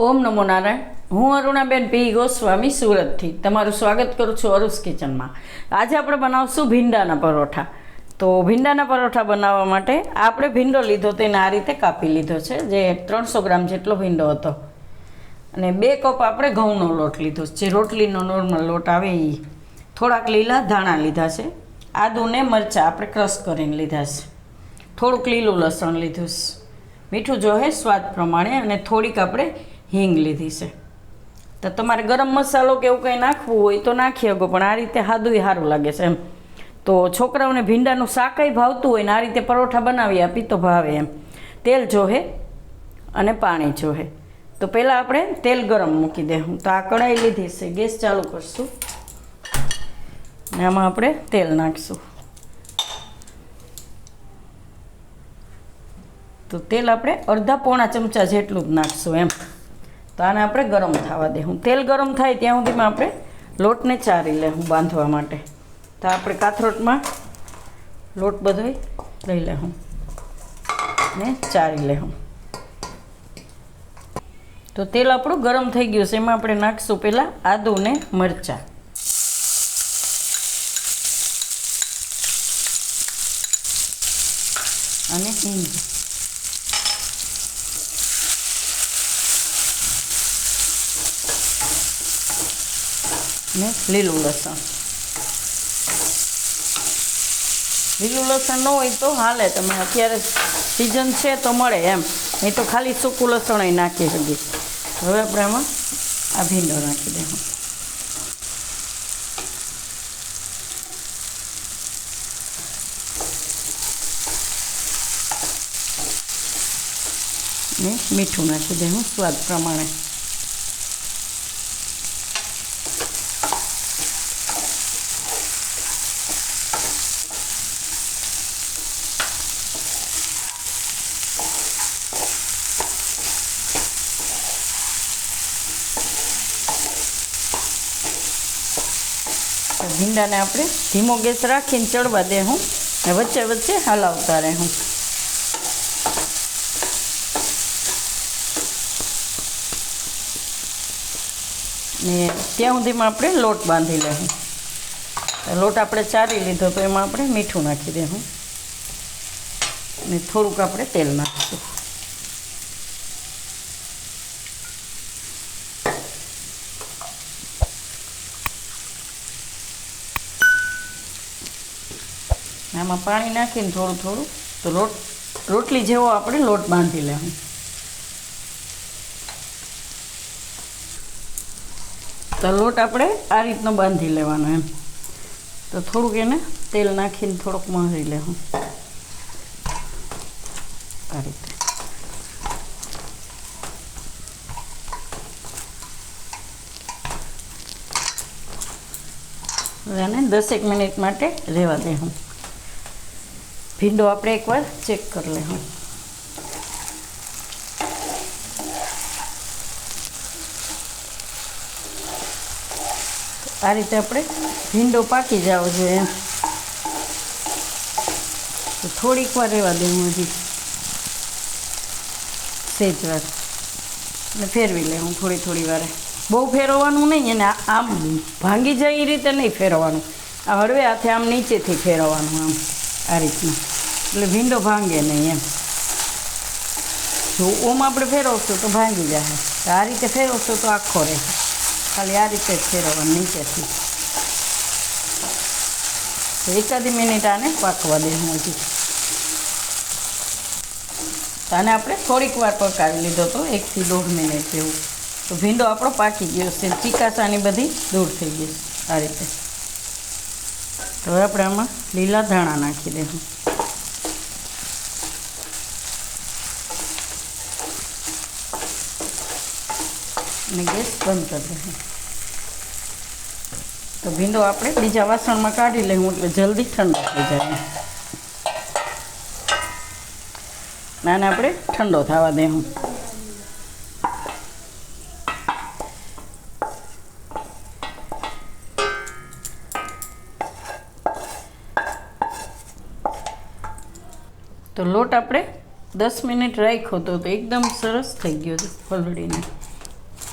ઓમ નમો નારાયણ. હું અરુણાબેન પી ગોસ્વામી સુરતથી તમારું સ્વાગત કરું છું અરુસ કિચનમાં. આજે આપણે બનાવશું ભીંડાના પરોઠા. તો ભીંડાના પરોઠા બનાવવા માટે આપણે ભીંડો લીધો તેને આ રીતે કાપી લીધો છે, જે 300 ગ્રામ જેટલો ભીંડો હતો. અને 2 કપ આપણે ઘઉંનો લોટ લીધો છે, જે રોટલીનો નોર્મલ લોટ આવે એ. થોડાક લીલા ધાણા લીધા છે. આદુને મરચાં આપણે ક્રશ કરીને લીધા છે. થોડુંક લીલું લસણ લીધું છે. મીઠું જોહે સ્વાદ પ્રમાણે, અને થોડીક આપણે હિંગ લીધી છે. તો તમારે ગરમ મસાલો કે એવું કંઈ નાખવું હોય તો નાખી શકો, પણ આ રીતે સાદું સારું લાગે છે એમ. તો છોકરાઓને ભીંડાનું શાકાઈ ભાવતું હોય ને આ રીતે પરોઠા બનાવી આપી તો ભાવે એમ. તેલ જોહે અને પાણી જોહે. તો પહેલાં આપણે તેલ ગરમ મૂકી દઈશું. તો આ કઢાઈ લીધી છે, ગેસ ચાલુ કરશું ને આમાં આપણે તેલ નાખીશું. તો તેલ આપણે અડધા પોણા ચમચા જેટલું જ નાખીશું એમ. તો આને આપણે ગરમ થવા દઈશું. તેલ ગરમ થાય ત્યાં સુધીમાં આપણે લોટને ચારી લેવું બાંધવા માટે. તો આપણે કાથરોટમાં લોટ બધો લઈ લેવું ને ચારી લેવું. તો તેલ આપણું ગરમ થઈ ગયું છે, એમાં આપણે નાખીશું પહેલાં આદુ ને મરચાં અને હિંગ. ને લીલું લસણ. લીલું લસણ ન હોય તો હાલે, તમે અત્યારે સિઝન છે તો મળે એમ, નહીં તો ખાલી સૂકું લસણ નાખી શકીએ. હવે આપણે આમાં આ ભીંડો નાખી દઈશું. ને મીઠું નાખી દઈશું સ્વાદ પ્રમાણે. ભીંડાને આપણે ધીમો ગેસ રાખીને ચડવા દેવું ને વચ્ચે વચ્ચે હલાવતા રહેવું. ને ત્યાં સુધીમાં આપણે લોટ બાંધી લેવું. લોટ આપણે ચારી લીધો તો એમાં આપણે મીઠું નાખી દેવું ને થોડુંક આપણે તેલ નાખીશું. આમાં પાણી નાખીને થોડું થોડું તો રોટલી જેવો આપણે લોટ બાંધી લેવું. તો લોટ આપણે આ રીતનો બાંધી લેવાનો એમ. તો થોડુંક એને તેલ નાખીને થોડુંક મળી લેવું આ રીતે. અને 10 મિનિટ માટે રહેવા દેવું. ભીંડો આપણે એકવાર ચેક કરી લેવું. આ રીતે આપણે ભીંડો પાકી જાવ જોઈએ એમ. તો થોડીક વાર રહેવા દેવું, હજી સેજ વાર, અને ફેરવી લેવું થોડી થોડી વારે. બહુ ફેરવવાનું નહીં, અને આમ ભાંગી જાય એ રીતે નહીં ફેરવવાનું. આ હળવે હાથે આમ નીચેથી ફેરવવાનું આમ આ રીતના, એટલે ભીંડો ભાંગે નહીં એમ. જો ઓમ આપણે ફેરવશું તો ભાંગી જાય. આ રીતે ફેરવશું તો આખો રહે. ખાલી આ રીતે જ ફેરવવાનું નીચેથી. તો એકાદી મિનિટ આને પાકવા દેવું હજી. આને આપણે થોડીક વાર પકાવી લીધો તો 1 થી 1.5 મિનિટ જેવું. તો ભીંડો આપણો પાકી ગયો છે, ચીકાસાની બધી દૂર થઈ ગઈ આ રીતે. તો હવે આપણે આમાં લીલા ધાણા નાખી દઈશું. અને ગેસ બંધ કરી દઈશું. તો ભીંડો આપણે બીજા વાસણમાં કાઢી લઈશું, એટલે જલ્દી ઠંડો થઈ જાય. આને આપણે ઠંડો થવા દઈશું. તો લોટ આપણે 10 મિનિટ રાખ્યો તો એકદમ સરસ થઈ ગયો છે પલળીને.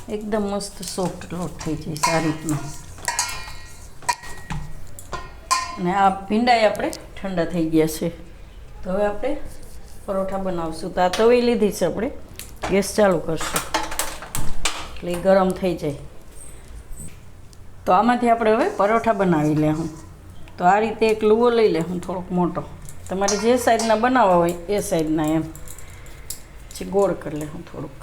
એકદમ મસ્ત સોફ્ટ લોટ થઈ જાય આ રીતનો. અને આ ભીંડાએ આપણે ઠંડા થઈ ગયા છે. તો હવે આપણે પરોઠા બનાવશું. તો આ તવી લીધી છે આપણે, ગેસ ચાલુ કરશું એટલે ગરમ થઈ જાય. તો આમાંથી આપણે હવે પરોઠા બનાવી લેવું. તો આ રીતે એક લુવો લઈ લેવું, થોડોક મોટો, તમારે જે સાઈઝના બનાવવા હોય એ સાઈઝના. એમ પછી ગોળ કરી લેવું થોડુંક,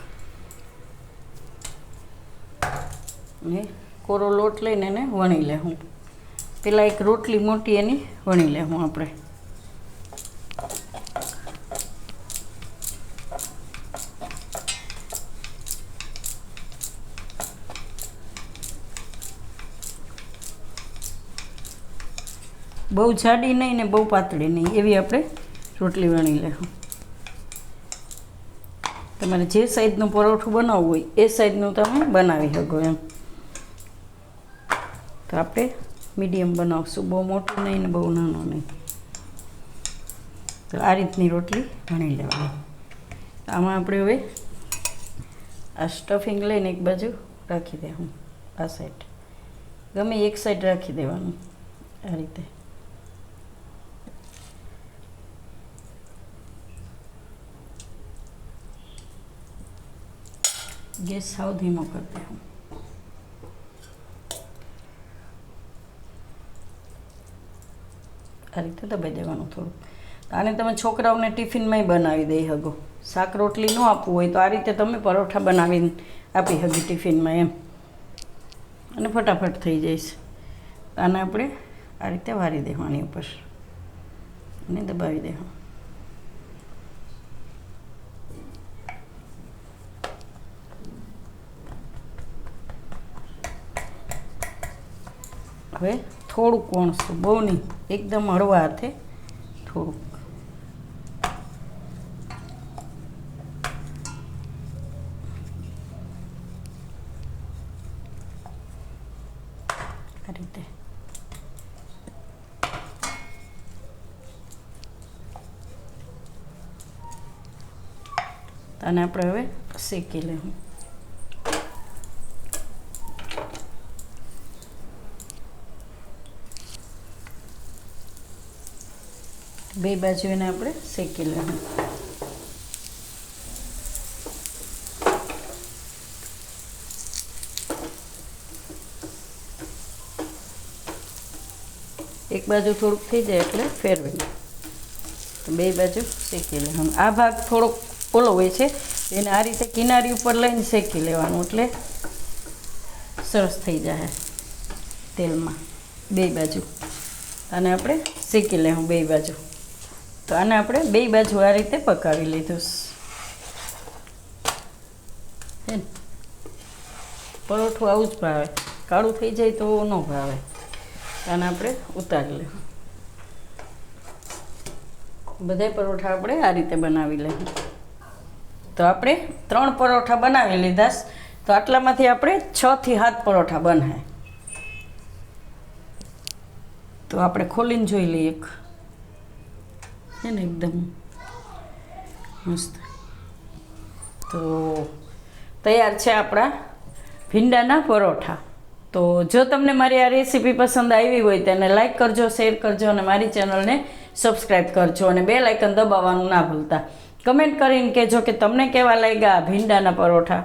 ને કોરો લોટ લઈને એને વણી લેવું. પહેલાં એક રોટલી મોટી એની વણી લેવું આપણે. બહુ જાડી નહીં ને બહુ પાતળી નહીં, એવી આપણે રોટલી વણી લેવું. તમારે જે સાઈઝનું પરોઠું બનાવવું હોય એ સાઈઝનું તમે બનાવી શકો એમ. તો આપણે મીડિયમ બનાવશું, બહુ મોટું નહીં ને બહુ નાનું નહીં. તો આ રીતની રોટલી વણી લેવાની. આમાં આપણે હવે આ સ્ટફિંગ લઈને એક બાજુ રાખી દેવું, આ સાઈડ ગમે એક સાઈડ રાખી દેવાનું આ રીતે. ગેસ સાવ ધીમો કરી દેવું. આ રીતે દબાઈ દેવાનું થોડું. આને તમે છોકરાઓને ટિફિનમાંય બનાવી દઈ શકો. શાક રોટલી ન આપવું હોય તો આ રીતે તમે પરોઠા બનાવીને આપી શકો ટિફિનમાં એમ, અને ફટાફટ થઈ જઈશ. આને આપણે આ રીતે વારી દેવાની ઉપર અને દબાવી દેવાનું. હવે થોડુંક વણશું, બહુ નહીં, એકદમ હળવા હાથે થોડુંક. આ રીતે આને આપણે હવે શેકી લેવું. બે બાજુ એને આપણે શેકી લેવું. એક બાજુ થોડુંક થઈ જાય એટલે ફેરવી, તો બે બાજુ શેકી લેવાનું. આ ભાગ થોડોક ઓલો હોય છે, એને આ રીતે કિનારી ઉપર લઈને શેકી લેવાનું એટલે સરસ થઈ જાય તેલમાં બે બાજુ. અને આપણે શેકી લેવું બે બાજુ. તો આને આપણે બે બાજુ આ રીતે પકાવી લીધું છે. પરોઠું આવું જ ભાવે, કાળું થઈ જાય તો ન ભાવે. આને આપણે ઉતારી લેવું. બધા પરોઠા આપણે આ રીતે બનાવી લેવું. તો આપણે 3 પરોઠા બનાવી લીધા. તો આટલામાંથી આપણે 6 થી 7 પરોઠા બને. તો આપણે ખોલીને જોઈ લઈએ. છે ને એકદમ મસ્ત. તો તૈયાર છે આપણા ભીંડાના પરોઠા. તો જો તમને મારી આ રેસીપી પસંદ આવી હોય તો એને લાઈક કરજો, શેર કરજો અને મારી ચેનલને સબસ્ક્રાઈબ કરજો અને બેલ આઇકન દબાવવાનું ના ભૂલતા. કમેન્ટ કરીને કહેજો કે તમને કેવા લાગ્યા ભીંડાના પરોઠા.